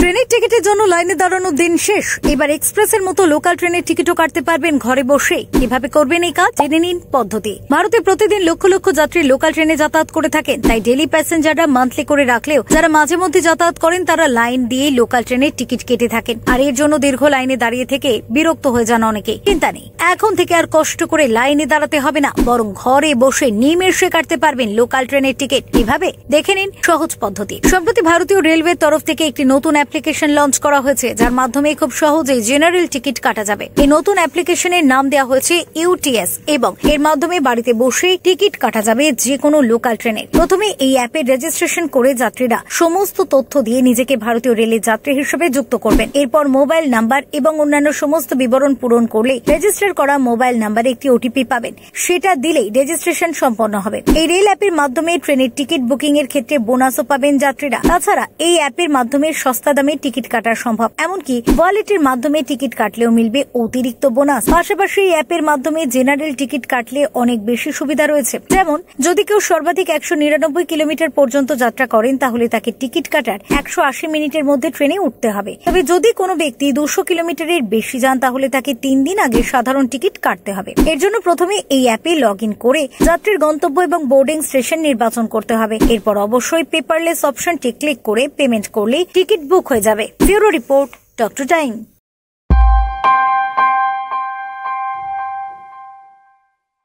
ট্রেনের টিকিটের জন্য লাইনে দাঁড়ানোর দিন শেষ। এবার এক্সপ্রেসের মতো লোকাল ট্রেনের টিকিটও কাটতে পারবেন ঘরে বসে। কিভাবে করবেন এই কাজ জেনে নিন পদ্ধতি। ভারতে প্রতিদিন লক্ষ লক্ষ যাত্রী লোকাল ট্রেনে যাতায়াত করে থাকেন, তাই ডেইলি প্যাসেঞ্জাররা মান্থলি করে রাখলেও যারা মাঝে মধ্যে যাতায়াত করেন তারা লাইন দিয়ে লোকাল ট্রেনের টিকিট কেটে থাকেন। আর এর জন্য দীর্ঘ লাইনে দাঁড়িয়ে থেকে বিরক্ত হয়ে যান অনেকে। চিন্তা নেই, এখন থেকে আর কষ্ট করে লাইনে দাঁড়াতে হবে না, বরং ঘরে বসে নিমেষে কাটতে পারবেন লোকাল ট্রেনের টিকিট। কিভাবে দেখে নিন সহজ পদ্ধতি। সম্প্রতি ভারতীয় রেলওয়ের তরফ থেকে একটি নতুন অ্যাপ্লিকেশন লঞ্চ করা হয়েছে, যার মাধ্যমে খুব সহজেই জেনারেল টিকিট কাটা যাবে। এই নতুন অ্যাপ্লিকেশনের নাম দেওয়া হয়েছে ইউটিএস এবং এর মাধ্যমে বাড়িতে বসে টিকিট কাটা যাবে যে কোনো লোকাল ট্রেনের। প্রথমে এই অ্যাপে রেজিস্ট্রেশন করে যাত্রীরা সমস্ত তথ্য দিয়ে নিজেকে ভারতীয় রেলের যাত্রী হিসেবে যুক্ত করবেন। এরপর মোবাইল নাম্বার এবং অন্যান্য সমস্ত বিবরণ পূরণ করলে রেজিস্টার করা মোবাইল নাম্বারে একটি ওটিপি পাবেন। সেটা দিলেই রেজিস্ট্রেশন সম্পন্ন হবে। এই রেল অ্যাপের মাধ্যমে ট্রেনের টিকিট বুকিং এর ক্ষেত্রে বোনাসও পাবেন যাত্রীরা। তাছাড়া এই অ্যাপের মাধ্যমে সস্তা দামে টিকিট কাটা সম্ভব, এমনকি ওয়ালেটের মাধ্যমে টিকিট কাটলেও মিলবে অতিরিক্ত বোনাস। পাশাপাশি এই অ্যাপের মাধ্যমে জেনারেল টিকিট কাটলে অনেক বেশি সুবিধা রয়েছে। যেমন যদি কেউ সর্বাধিক 199 কিলোমিটার পর্যন্ত যাত্রা করেন, তাহলে তাকে টিকিট কাটার 180 মিনিটের মধ্যে ট্রেনে উঠতে হবে। তবে যদি কোনো ব্যক্তি 200 কিলোমিটারের বেশি যান, তাহলে তাকে 3 দিন আগে সাধারণ টিকিট কাটতে হবে। এর জন্য প্রথমে এই অ্যাপে লগ ইন করে যাত্রীর গন্তব্য এবং বোর্ডিং স্টেশন নির্বাচন করতে হবে। এরপর অবশ্যই পেপারলেস অপশনটি ক্লিক করে পেমেন্ট করলেই টিকিট বুক হয়ে যাবে। Bureau report, doctor time.